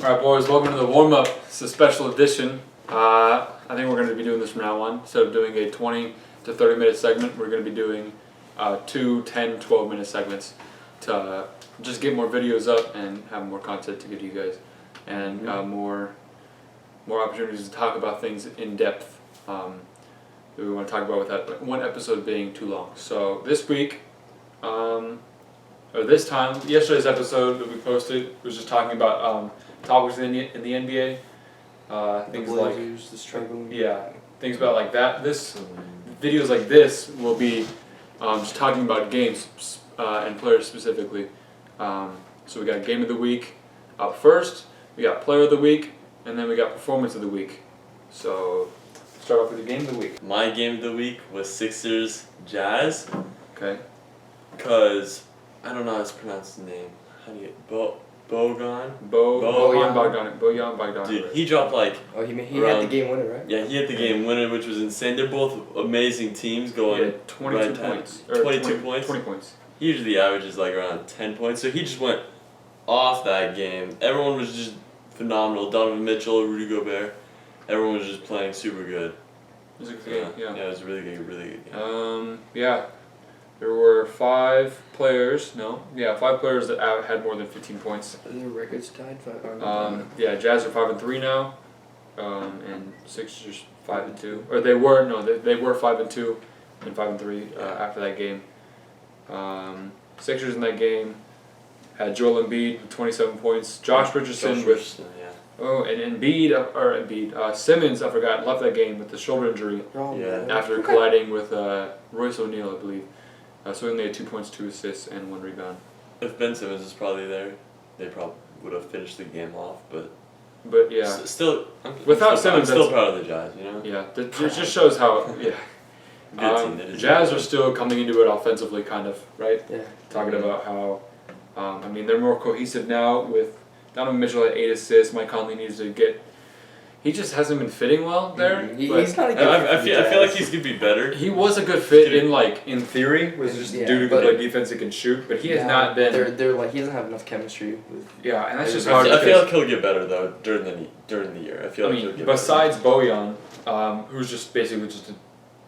Alright boys, welcome to the warm-up. It's a special edition. I think we're going to be doing this from now on. Instead of doing a 20 to 30 minute segment, we're going to be doing 2 10, 12 minute segments to just get more videos up and have more content to get to you guys. And more opportunities to talk about things in depth that we want to talk about without one episode being too long. So this week, or this time, yesterday's episode that we posted was just talking about topics in the NBA. Things like the struggling. Yeah, things about like that. This videos like this will be just talking about games and players specifically. So we got game of the week up first. We got player of the week, and then we got performance of the week. So start off with the game of the week. My game of the week was Sixers Jazz. Okay. Cause I don't know how to pronounce the name. How do you Bojan Bogdan. Dude, he dropped like. Oh, he had the game winner, right? Yeah, he had the game winner, which was insane. They're both amazing teams going. Yeah, 22 points. 22 points. 20 points. He usually averages like around 10 points, so he just went off that game. Everyone was just phenomenal. Donovan Mitchell, Rudy Gobert, everyone was just playing super good. It was a good game. Yeah. Yeah, it was a really good game. Yeah. There were 5 players that had more than 15 points. Are their records tied? Yeah, Jazz are 5-3 now, and Sixers 5-2. Or they were 5-2 and 5-3 after that game. Sixers in that game had Joel Embiid with 27 points. Josh Richardson with Simmons, I forgot, left that game with the shoulder injury after colliding with Royce O'Neal, I believe. So he only had 2 points, 2 assists, and 1 rebound. If Ben Simmons was probably there, they probably would have finished the game off. But yeah, still, without Simmons, I'm still proud of the Jazz. You know. Yeah, it just shows how Good team. The Jazz are still coming into it offensively, kind of, right? Yeah. Talking about how, they're more cohesive now with Donovan Mitchell at 8 assists. Mike Conley needs to get. He just hasn't been fitting well there. He's not a good I feel like he's gonna be better. He was a good fit in theory, was just due to play defense and can shoot, but he has not been. They're like he doesn't have enough chemistry with. Yeah, and that's just hard. I feel like he'll get better though during the year. I feel like he'll get besides Bojan, who's just basically just a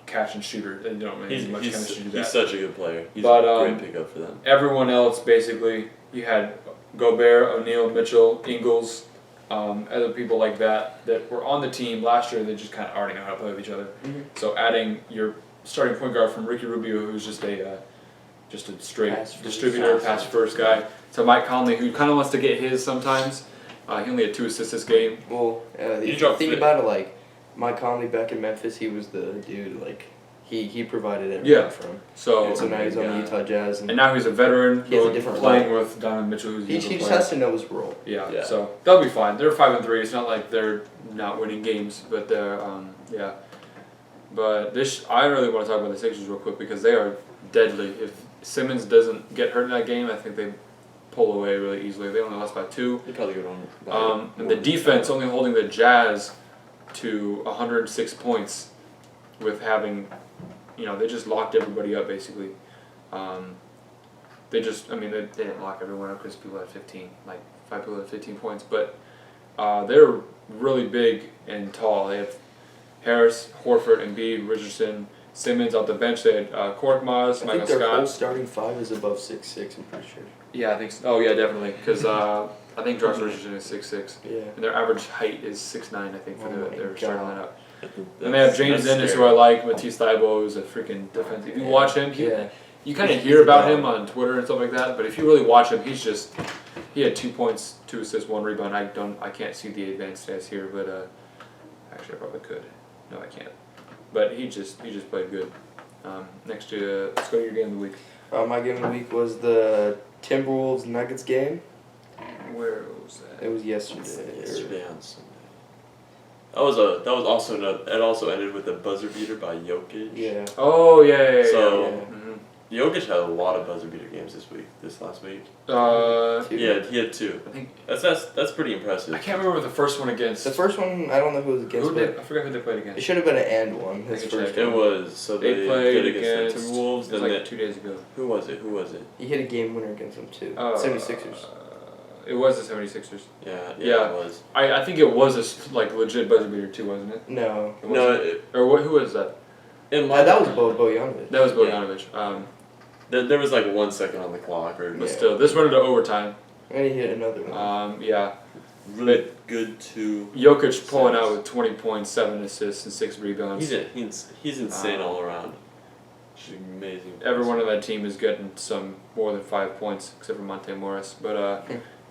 catch and shooter, they don't really need much chemistry to do that. He's such a good player. He's a great pickup for them. Everyone else basically, you had Gobert, O'Neal, Mitchell, Ingles. Other people like that were on the team last year, they just kind of already know how to play with each other. Mm-hmm. So adding your starting point guard from Ricky Rubio, who's just a straight distributor, pass first guy, to Mike Conley, who kind of wants to get his sometimes. He only had 2 assists this game. Well, think about it, like Mike Conley back in Memphis, he was the dude, like he provided everything for him. So now he's on the Utah Jazz, and now he's a veteran. He has a different playing role. with Donovan Mitchell, who's he just has to know his role. Yeah, so they'll be fine. They're 5-3. It's not like they're not winning games, but they're But I really want to talk about the Sixers real quick because they are deadly. If Simmons doesn't get hurt in that game, I think they pull away really easily. They only lost by 2. They probably go on. And the defense only holding the Jazz to 106 points, with having. They just locked everybody up basically. They didn't lock everyone up because people had 15, like 5 people had 15 points, but they're really big and tall. They have Harris, Horford, Embiid, Richardson, Simmons off the bench. They had Korkmaz, Michael I think their Scott. whole starting 5 is above 6'6", I'm pretty sure. Yeah, I think so. Oh yeah, definitely, because I think Josh Richardson is 6'6". Yeah. And their average height is 6'9", I think, for their starting lineup. That's, and they have James Ennis, who I like. Matisse Thybulle, who's a freaking defensive. If you watch him, you kind of hear about him on Twitter and stuff like that. But if you really watch him, he had 2 points, 2 assists, 1 rebound. I can't see the advanced stats here, but actually I probably could. No, I can't. But he just played good. Let's go to your game of the week. My game of the week was the Timberwolves Nuggets game. Where was that? It was yesterday. Yesterday on Sunday. It also ended with a buzzer beater by Jokic. Yeah. Oh yeah. So Jokic had a lot of buzzer beater games this last week. Yeah, he had 2. I think that's pretty impressive. I can't remember the first one against. The first one, I don't know who it was against. I forgot who they played against. It should have been an and one. His first it was. So they played against the Timberwolves. It was like 2 days ago. Who was it? He hit a game winner against them too. 76ers. It was the 76ers. Yeah, Yeah. it was. I think it was a legit buzzer beater too, wasn't it? No. Or what? Who was that? That was Bojanovic. That was Bojanovic. There was like 1 second on the clock, but still, this went into overtime. And he hit another one. Yeah. Really good too. Jokic pulling out with 20 points, 7 assists, and 6 rebounds. He's insane all around. She's amazing. Everyone on that team is getting some more than 5 points, except for Monte Morris. But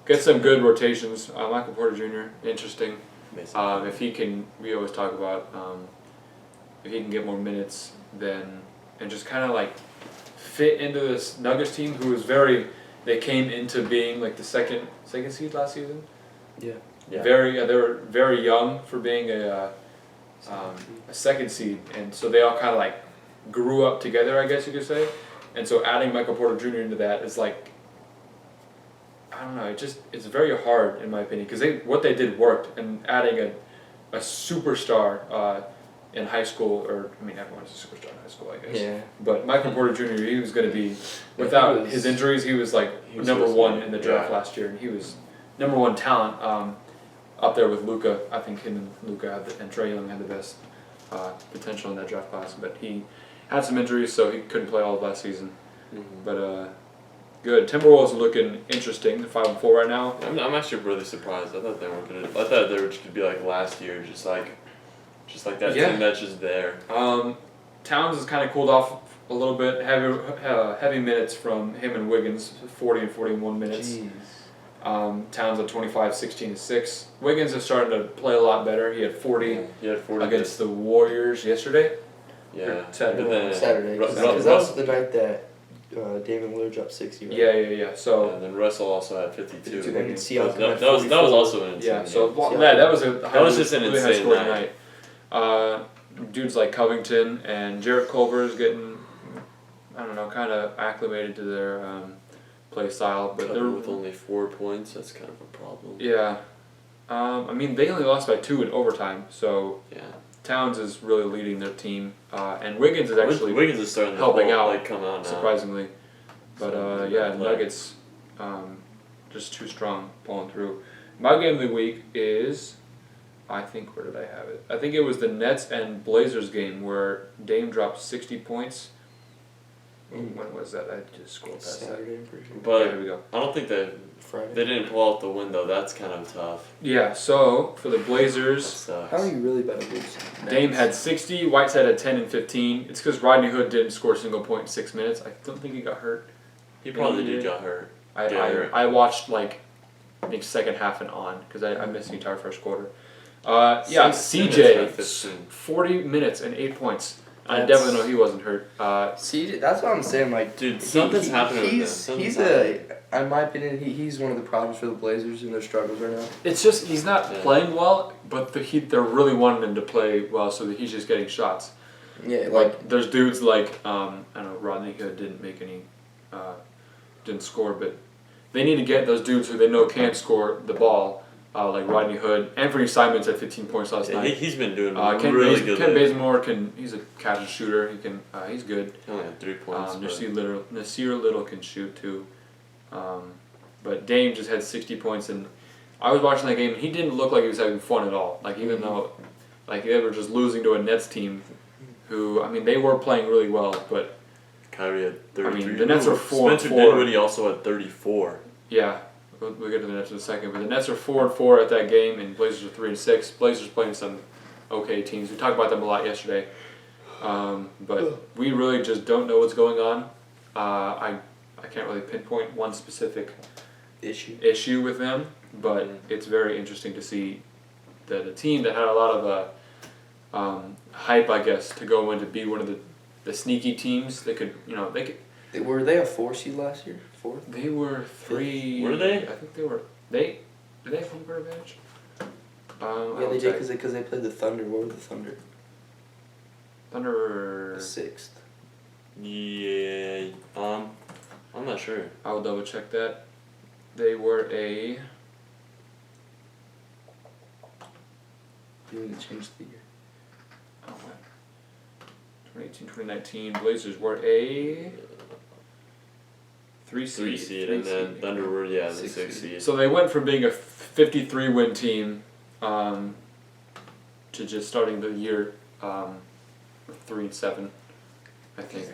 get some good rotations. Michael Porter Jr. interesting. If he can, we always talk about if he can get more minutes, then and just kind of like fit into this Nuggets team, who was they came into being like the second seed last season. Yeah. They were very young for being a second seed, and so they all kind of like grew up together, I guess you could say. And so adding Michael Porter Jr. into that is like, I don't know, it's very hard in my opinion, because what they did worked, and adding a superstar in high school, or I mean everyone's a superstar in high school, I guess. Yeah. But Michael Porter Jr. he was going to be, without his injuries, he was like number one in the draft last year, and he was number one talent up there with Luka. I think him and Luka and Trae Young had the best potential in that draft class, but he had some injuries, so he couldn't play all of last season. Mm-hmm. But good. Timberwolves are looking interesting. They're 5-4 right now. I'm actually really surprised. I thought they were gonna. I thought they were just gonna be like last year, just like that team that's just there. Towns has kind of cooled off a little bit. Heavy minutes from him and Wiggins, 40 and 41 minutes. Jeez. Towns at 25, 16 and 6. Wiggins is starting to play a lot better. He had 40, against the Warriors yesterday. Yeah. Saturday. Because that was the night that Damian Lillard dropped 60. Right? Yeah. So and then Russell also had 52. And Siakam that was also an insane. Yeah. So that was just an insane night. Dudes like Covington and Jarrett Culver is getting, I don't know, kind of acclimated to their play style, but they're with only 4 points. That's kind of a problem. Yeah. I mean, they only lost by 2 in overtime, so yeah. Towns is really leading their team, and Wiggins is actually Wiggins is starting to helping out, come out now. Surprisingly. But Nuggets just too strong pulling through. My game of the week is, I think, where did I have it? I think it was the Nets and Blazers game where Dame dropped 60 points. When was that? I just scrolled past Saturday, I'm pretty sure. But here we go. I don't think they didn't pull out the win though. That's kind of tough. Yeah. So for the Blazers, how are you really about to lose? Dame had 60. Whiteside had 10 and 15. It's because Rodney Hood didn't score a single point in 6 minutes. I don't think he got hurt. He probably did get hurt. I watched like I think second half and on because I missed the entire first quarter. CJ 40 minutes and 8 points. I definitely know he wasn't hurt. CJ, that's what I'm saying. Like, dude, something's happening with him. In my opinion, he's one of the problems for the Blazers in their struggles right now. It's just he's not playing well, but they're really wanting him to play well, so that he's just getting shots. Yeah, like there's dudes like I don't know, Rodney Hood didn't make any, didn't score, but they need to get those dudes who they know can't score the ball. Like Rodney Hood. Anthony Simons had 15 points last night. He's been doing really good. Ken Bazemore he's a catch and shooter. He's good. He only had 3 points. Nasir Little can shoot too. But Dame just had 60 points, and I was watching that game and he didn't look like he was having fun at all. Like even though like they were just losing to a Nets team who, I mean, they were playing really well, but Kyrie had 33. I mean, the Nets are 4-4. Spencer Dinwiddie also had 34. Yeah. We'll get to the Nets in a second, but the Nets are 4-4 at that game, and Blazers are 3-6. Blazers playing some okay teams. We talked about them a lot yesterday, but we really just don't know what's going on. I can't really pinpoint one specific issue with them, but it's very interesting to see that a team that had a lot of hype, I guess, to go in to be one of the sneaky teams. They could. Were they a 4 seed last year? 4? They were 3. Were they? I think they were. Did they have home court advantage? Yeah, they did because they played the Thunder. What were the Thunder? Thunder. The 6th. Yeah. I'm not sure. I'll double check that. They were a. You need to change the year. Oh, what? 2018, 2019. Blazers were a 3 seed, and then Thunder were the 6 seed. So they went from being a 53 win team to just starting the year with 3-7, I think,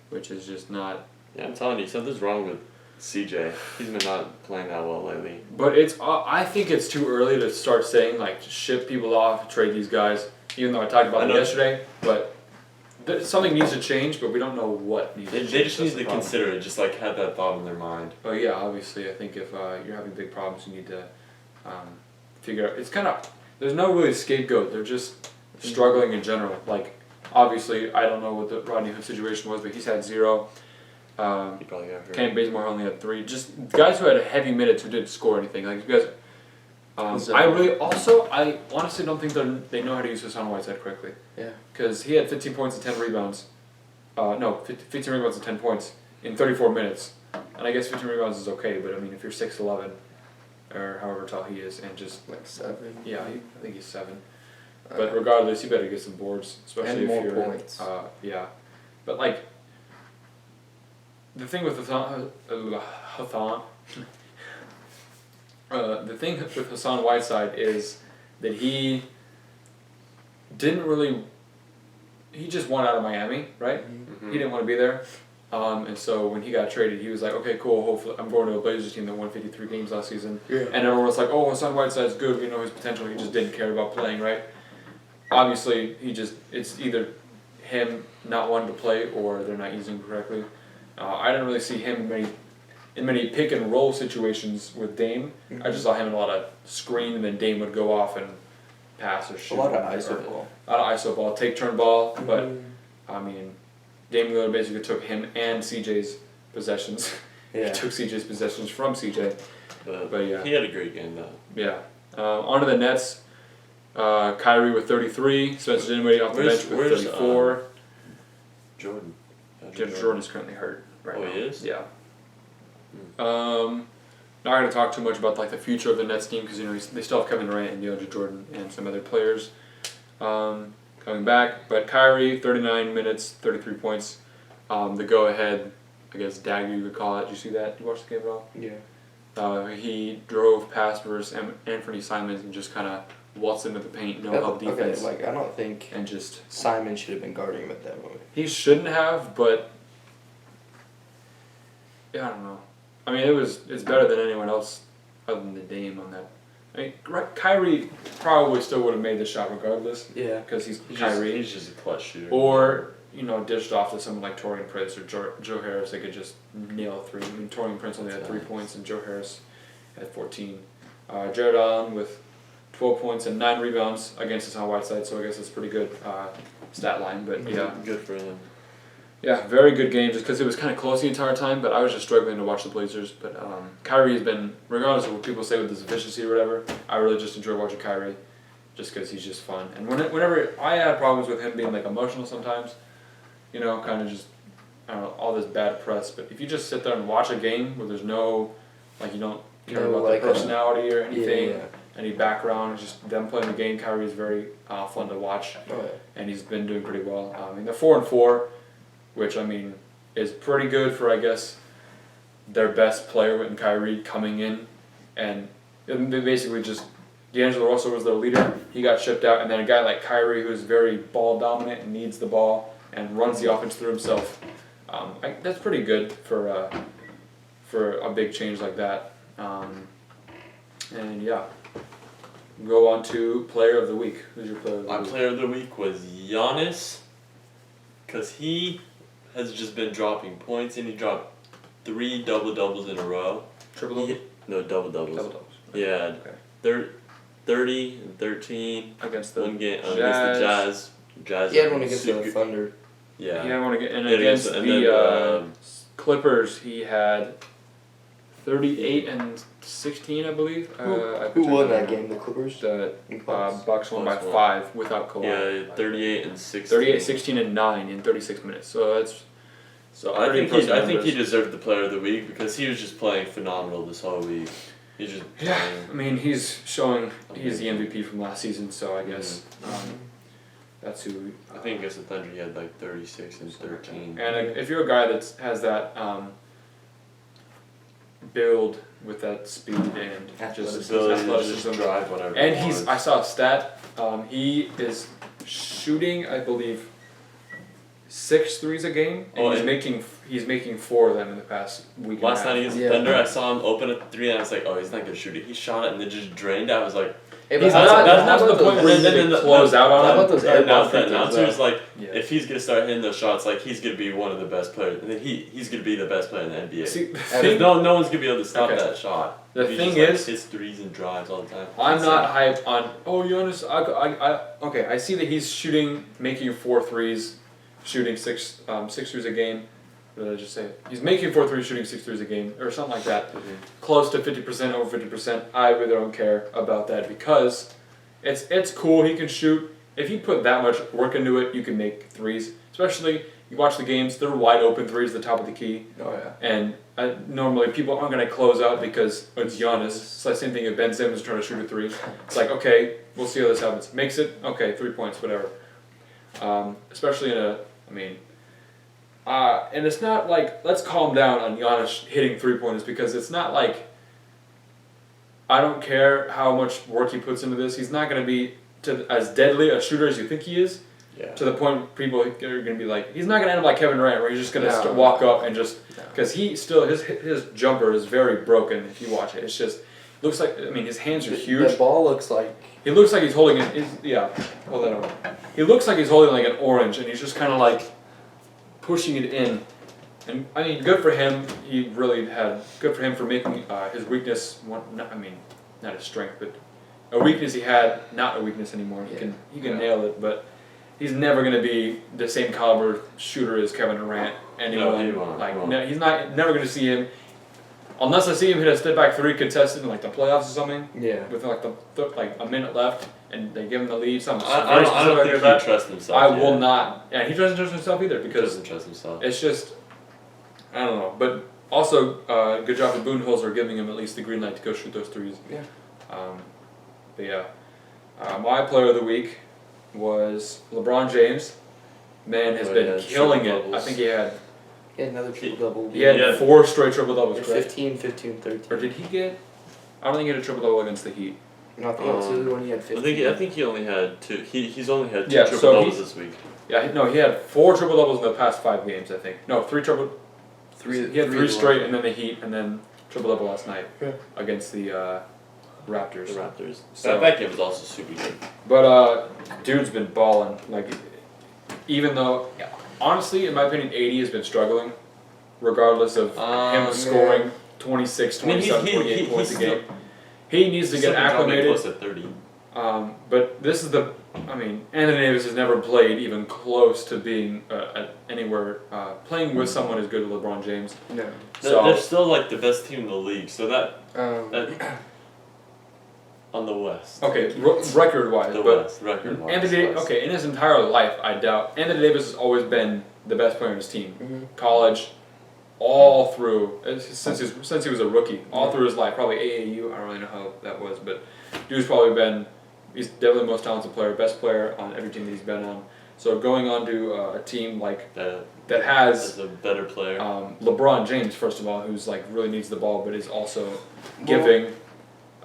which is just not. Yeah, I'm telling you, something's wrong with CJ. He's been not playing that well lately. But I think it's too early to start saying like ship people off, trade these guys. Even though I talked about it yesterday, but something needs to change, but we don't know what needs to change. They just need to consider it, just like have that thought in their mind. Oh yeah, obviously. I think if you're having big problems, you need to figure out. It's kind of there's no really scapegoat. They're just struggling in general. Like obviously, I don't know what the Rodney Hood situation was, but he's had 0. He probably got hurt. Cam Bazemore only had 3. Just guys who had heavy minutes who didn't score anything. Like you guys. I honestly don't think they know how to use Hassan Whiteside correctly. Yeah. Because he had 15 points and 10 rebounds. 15 rebounds and 10 points in 34 minutes. And I guess 15 rebounds is okay, but I mean, if you're 6'11", or however tall he is, and just like 7. Yeah, I think he's 7. But regardless, you better get some boards, especially and if you're points. Yeah, but like the thing with Hassan. The thing with Hassan Whiteside is that he just wanted out of Miami, right? Mm-hmm. He didn't want to be there. And so when he got traded, he was like, okay, cool, hopefully I'm going to a Blazers team that won 53 games last season. Yeah. And everyone was like, oh, Hassan Whiteside's good, we know his potential, he just didn't care about playing, right? Obviously, it's either him not wanting to play or they're not using him correctly. I didn't really see him in many pick and roll situations with Dame. Mm-hmm. I just saw him in a lot of screen, and then Dame would go off and pass or shoot. A lot of ISO ball. A lot of ISO ball, take turn ball, but I mean, Dame Lillard basically took him and CJ's possessions. Yeah. He took CJ's possessions from CJ. But yeah. He had a great game though. Yeah. On to the Nets. Kyrie with 33. Spencer Dinwiddie off the bench with 34. Jordan. Jordan is currently hurt right now. Oh, he is? Yeah. Not going to talk too much about like the future of the Nets team because they still have Kevin Durant and DeAndre Jordan and some other players coming back. But Kyrie, 39 minutes, 33 points. The go-ahead, I guess, dagger you could call it. Did you see that? Did you watch the game at all? Yeah. He drove past versus Anthony Simons and just kind of waltzed into the paint, no help defense. Okay, I don't think and just Simon should have been guarding him at that moment. He shouldn't have, but yeah, I don't know. I mean, it's better than anyone else other than the Dame on that. I mean, Kyrie probably still would have made the shot regardless. Yeah. Because he's Kyrie. He's just a clutch shooter. Or, dished off to someone like Taurean Prince or Joe Harris. They could just nail a 3. I mean, Taurean Prince only had 3 points and Joe Harris had 14. Jared Allen with 12 points and 9 rebounds against Hassan Whiteside, so I guess that's pretty good stat line. But yeah. Good for him. Yeah, very good game just because it was kind of close the entire time, but I was just struggling to watch the Blazers. But Kyrie has been, regardless of what people say with his efficiency or whatever, I really just enjoy watching Kyrie just because he's just fun. And whenever I had problems with him being like emotional sometimes, kind of just, I don't know, all this bad press. But if you just sit there and watch a game where there's no, like you don't care about their personality or anything, any background, just them playing the game, Kyrie is very fun to watch. Oh, yeah. And he's been doing pretty well. I mean, they're 4-4. Which, I mean, is pretty good for, I guess, their best player in Kyrie coming in. And they basically just, D'Angelo Russell was their leader. He got shipped out. And then a guy like Kyrie, who's very ball dominant and needs the ball and runs the offense through himself. That's pretty good for a big change like that. And yeah, go on to Player of the Week. Who's your Player of the Week? My Player of the Week was Giannis, because he has just been dropping points, and he dropped 3 double-doubles in a row. Triple-double? No, double-doubles. Double-doubles. Yeah. Okay. 30 and 13. Against the against the Jazz. Jazz. He had one against the Thunder. Yeah. He had one against the Clippers. He had 38 and 16, I believe. Who won that game? The Clippers? The Bucks won by 5 without Kawhi. Yeah, 38 and 16. 38, 16, and 9 in 36 minutes. So that's. So I think he deserved the Player of the Week because he was just playing phenomenal this whole week. He's just I mean, he's showing he's the MVP from last season, so I guess that's who. I think against the Thunder he had like 36 and 13. And if you're a guy that has that build with that speed and just his athleticism. Drive whatever. And I saw a stat. He is shooting, I believe, 6 threes a game, and he's making 4 of them in the past week. Last night against the Thunder, I saw him open a 3, and I was like, oh, he's not gonna shoot it. He shot it and then just drained. I was like, that's not the point where they close out on him. How about those the announcer's like, if he's gonna start hitting those shots, like he's gonna be one of the best players. And then he's gonna be the best player in the NBA. See, no one's gonna be able to stop that shot. The thing is, his threes and drives all the time. I'm not hyped on. Oh, Giannis. I see that he's making 4 threes, shooting 6 threes a game. What did I just say? He's making 4 threes, shooting 6 threes a game, or something like that. Mm-hmm. Close to 50%, over 50%. I really don't care about that because it's cool. He can shoot. If you put that much work into it, you can make threes. Especially you watch the games; they're wide open threes at the top of the key. Oh yeah. And normally people aren't going to close out because it's Giannis. It's like the same thing if Ben Simmons is trying to shoot a 3. It's like, okay, we'll see how this happens. Makes it, okay, 3 points, whatever. Especially and it's not like, let's calm down on Giannis hitting 3-pointers because it's not like, I don't care how much work he puts into this. He's not going to be as deadly a shooter as you think he is. Yeah. To the point where people are going to be like, he's not going to end up like Kevin Durant where he's just going to walk up and just, because he still, his jumper is very broken if you watch it. It's just, looks like, his hands are huge. The ball looks like. He looks like he's holding it, hold that over. He looks like he's holding like an orange and he's just kind of like pushing it in. And good for him. Good for him for making his weakness, not his strength, but a weakness he had, not a weakness anymore. He can nail it, but he's never going to be the same caliber shooter as Kevin Durant. He's never going to see him, unless I see him hit a step back 3 contested in like the playoffs or something. Yeah. With like a minute left, and they give him the lead. I don't think he trusts himself. I will not. Yeah, he doesn't trust himself either because doesn't trust himself. It's just, I don't know. But also, good job for Budenholzer giving him at least the green light to go shoot those 3s. Yeah. My player of the week was LeBron James. Man has been killing it. Doubles. I think he had another triple-double. He had 4 straight triple-doubles, correct? 15, 13. Or did he get... I don't think he had a triple-double against the Heat. No, I think that's the other one he had 15. I think he only had 2. He's only had 2 triple-doubles this week. Yeah, no, he had 4 triple-doubles in the past 5 games, I think. No, 3 triple... He had 3 straight, and then the Heat, and then triple-double last night against the Raptors. The Raptors. So that game was also super good. But dude's been balling. Like, even though, honestly, in my opinion, AD has been struggling, regardless of him scoring 26, 27, 28 points a game. He needs to get acclimated. Close to 30. But this is Anthony Davis has never played even close to being anywhere playing with someone as good as LeBron James. No. So, they're still like the best team in the league. So that on the West. Okay, record-wise, record-wise. Okay, in his entire life, I doubt Anthony Davis has always been the best player on his team. Mm-hmm. College, all through since he was a rookie, all through his life. Probably AAU. I don't really know how that was, but dude's probably been. He's definitely the most talented player, best player on every team that he's been on. So going on to a team like that has a better player. LeBron James, first of all, who's like really needs the ball, but is also giving.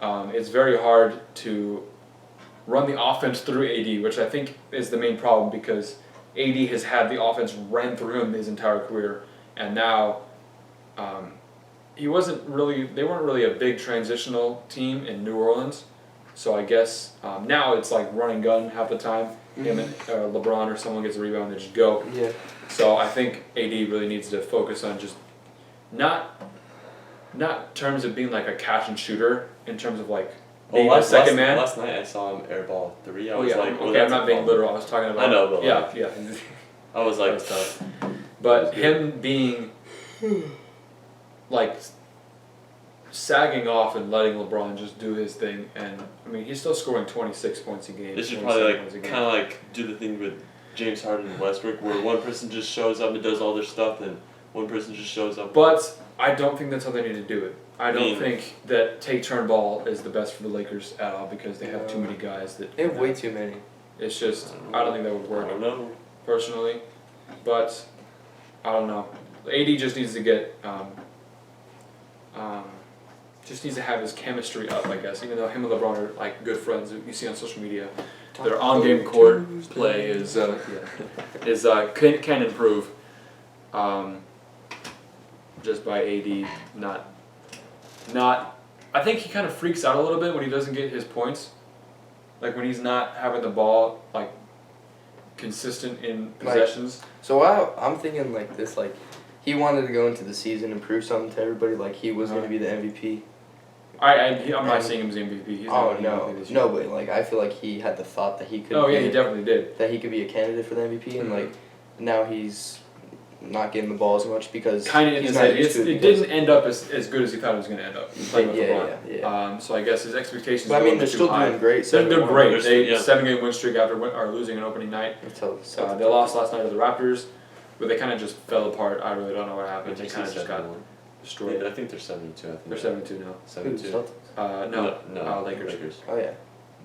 It's very hard to run the offense through AD, which I think is the main problem because AD has had the offense ran through him his entire career, and now they weren't really a big transitional team in New Orleans, so I guess now it's like run and gun half the time. Him and LeBron or someone gets a rebound, they just go. Yeah. So I think AD really needs to focus on just not terms of being like a catch and shooter, in terms of like being a second man. Last night I saw him airball 3. I was like, okay, I'm not being literal. I was talking about. I know, but yeah. I was like, tough. But him being like sagging off and letting LeBron just do his thing, and he's still scoring 26 points a game. They should probably kind of like do the thing with James Harden and Westbrook, where one person just shows up and does all their stuff, and one person just shows up. But I don't think that's how they need to do it. I don't think that take-turn ball is the best for the Lakers at all because they have too many guys that... They have way too many. It's just, I don't think that would work. I don't know. Personally. But, I don't know. AD just needs to get just needs to have his chemistry up, I guess. Even though him and LeBron are like good friends, you see on social media, their on-game court play is can improve. Just by AD not. I think he kind of freaks out a little bit when he doesn't get his points. Like when he's not having the ball like consistent in possessions. So I'm thinking like this, like he wanted to go into the season and prove something to everybody, like he was going to be the MVP. I'm not seeing him as the MVP. He's not no, but like I feel like he had the thought that he could. Oh yeah, he definitely did. That he could be a candidate for the MVP, and like now he's not getting the ball as much because kind of in his head. It didn't end up as good as he thought it was going to end up. Yeah. So I guess his expectations. But I mean, they're still doing great. They're great. They 7-game win streak after losing an opening night. They lost last night to the Raptors, but they kind of just fell apart. I really don't know what happened. They kind of just got destroyed. I think they're 7-2. I think they're 7-2 now. 7-2. No, Lakers. Oh yeah.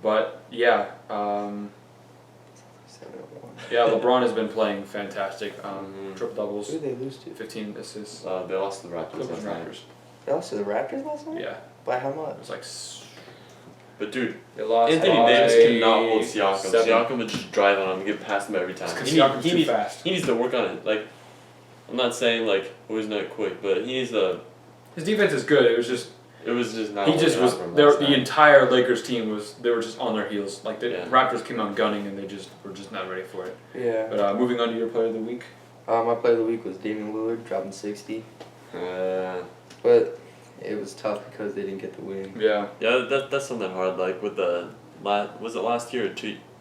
But yeah. 7-1. Yeah, LeBron has been playing fantastic. Triple doubles. Who did they lose to? 15 assists. They lost to the Raptors last night. They lost to the Raptors last night? Yeah. By how much? It was like. But dude, they lost Anthony Davis cannot hold Siakam. 7. Siakam would just drive on him and get past him every time. Siakam's too fast. He needs to work on it. Like, I'm not saying like he's not quick, but he needs to. His defense is good. It was just not. He just was. The entire Lakers team was. They were just on their heels. Like the Raptors came out gunning, and they just were just not ready for it. Yeah. But moving on to your player of the week. My player of the week was Damian Lillard, dropping 60. But it was tough because they didn't get the win. Yeah. Yeah, that's something hard. Like with the was it last year or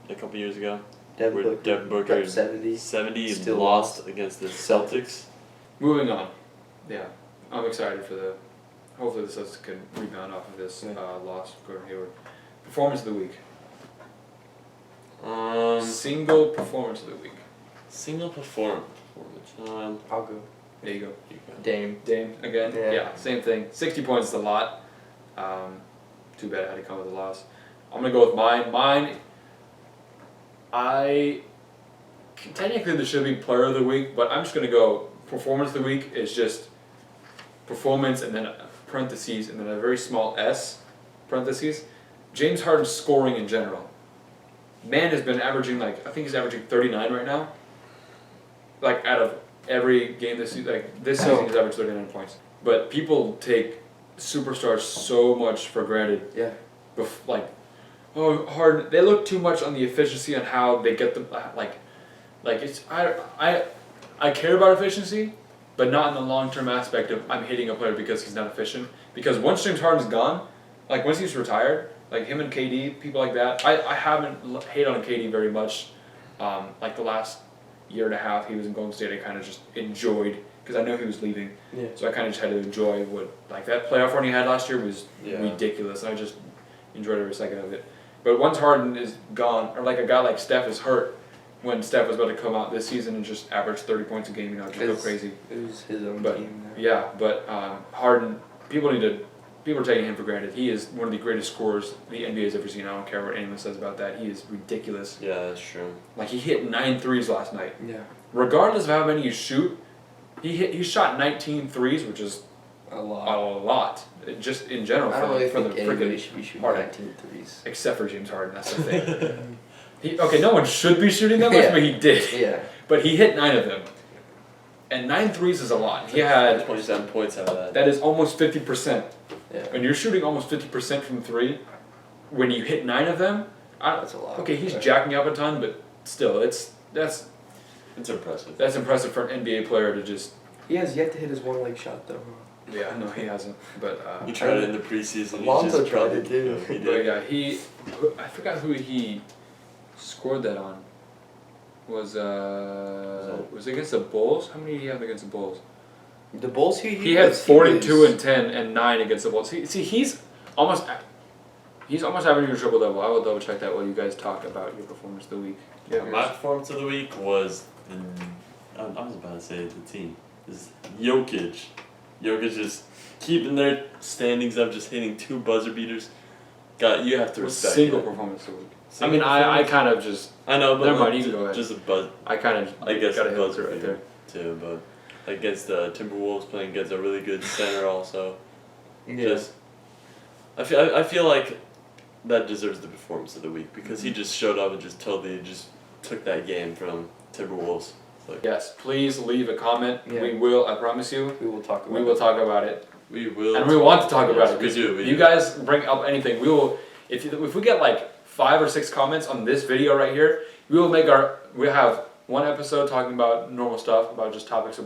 a couple years ago? Devin Booker 70 still lost against the Celtics. Moving on. Yeah, I'm excited for the. Hopefully the Celtics can rebound off of this loss of Gordon Hayward. Performance of the week. Single performance of the week. Single performance. I'll go. There you go. Dame again. Yeah. Same thing. 60 points is a lot. Too bad I had to come with a loss. I'm gonna go with mine. Technically there should be player of the week, but I'm just gonna go performance of the week is just performance and then parentheses and then a very small s parentheses. James Harden's scoring in general. Man has been averaging I think he's averaging 39 right now. Like out of every game this season, this season he's averaged 39 points. But people take superstars so much for granted. Yeah. Harden. They look too much on the efficiency on how they get the it's I care about efficiency, but not in the long-term aspect of I'm hitting a player because he's not efficient. Because once James Harden's gone, once he's retired, him and KD, people like that, I haven't hated on KD very much. The last year and a half he was in Golden State, I kind of just enjoyed because I know he was leaving. Yeah. So I kind of just had to enjoy what that playoff run he had last year was ridiculous. And I just enjoyed every second of it. But once Harden is gone, or a guy like Steph is hurt, when Steph was about to come out this season and just average 30 points a game, just go crazy. It was his own team. But Harden, people are taking him for granted. He is one of the greatest scorers the NBA has ever seen. I don't care what anyone says about that. He is ridiculous. Yeah, that's true. He hit 9 threes last night. Yeah. Regardless of how many you shoot, he shot 19 threes, which is a lot. A lot. Just in general. I don't really think anybody should be shooting 19 threes. Except for James Harden, that's the thing. No one should be shooting that much, but he did. Yeah. But he hit 9 of them. And 9 threes is a lot. He had 27 points out of that. That is almost 50%. Yeah. When you're shooting almost 50% from 3, when you hit 9 of them, that's a lot. Okay, he's jacking up a ton, but still, that's impressive. That's impressive for an NBA player to just. He has yet to hit his one leg shot though. Yeah, no, he hasn't. But he tried it in the preseason. Lonzo tried it too. He did. But yeah, I forgot who he scored that on. Was it against the Bulls? How many did he have against the Bulls? The Bulls, he had 42 and 10 and 9 against the Bulls. He's almost averaging a triple double. I will double check that while you guys talk about your performance of the week. Yeah, my performance of the week was I was about to say the team. Is Jokic. Jokic just keeping their standings up, just hitting 2 buzzer beaters. You have to respect single performance of the week. I kind of just. I know, but never mind. You can go ahead. Just a buzz. I guess got a buzzer right there too, but against the Timberwolves, playing against a really good center also. Yeah. I feel like that deserves the performance of the week because he just showed up and just totally just took that game from Timberwolves. Like, yes, please leave a comment. Yeah. We will. I promise you. We will talk about We will talk about it. we will. And we want to talk about it. We do. You guys bring up anything. We will. If we get like 5 or 6 comments on this video right here, we will make we have one episode talking about normal stuff, about just topics that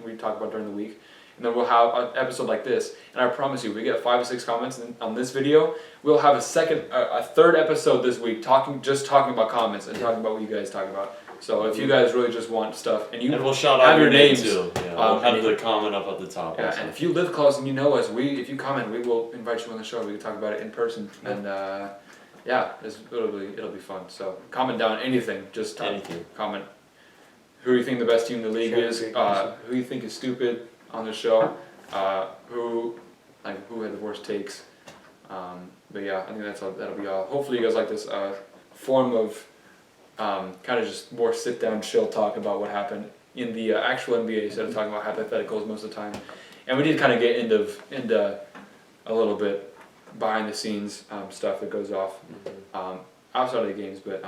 we talk about during the week. And then we'll have an episode like this. And I promise you, if we get 5 or 6 comments on this video, we'll have a third episode this week talking about comments and talking about what you guys talk about. So if you guys really just want stuff and we'll shout out your names too. Yeah, we'll have the and comment up at the top. yeah, also. and if you live close and you know us, if you comment, we will invite you on the show. We can talk about it in person, and yeah, it'll be fun. So comment down anything, just anything. Comment who you think the best team in the league is, who you think is stupid on the show, who had the worst takes. But yeah, I think that'll be all. Hopefully you guys like this form of kind of just more sit down, chill talk about what happened in the actual NBA instead of talking about hypotheticals most of the time. And we did kind of get into a little bit behind the scenes stuff that goes off outside of the games. But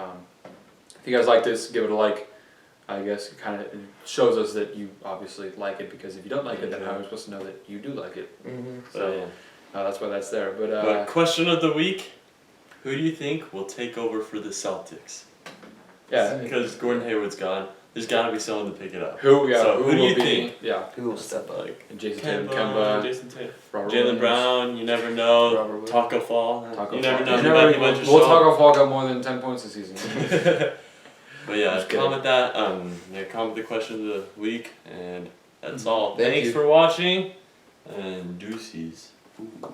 if you guys like this, give it a like. I guess it kind of shows us that you obviously like it, because if you don't like it, then how are we supposed to know that you do like it? So that's why that's there. But question of the week: who do you think will take over for the Celtics? Yeah, because Gordon Hayward's gone. There's got to be someone to pick it up. Who? Yeah. So who do you think? Yeah. Who will step up? Like Jason Tatum, Kemba, Jason Tatum, Robert Jaylen Williams. Brown. You never know. Taco Fall. You never know. Will Taco Fall got more than 10 points this season? But yeah, comment that. Comment the question of the week, and that's all. Thank Thanks you for watching, and deuces. Ooh.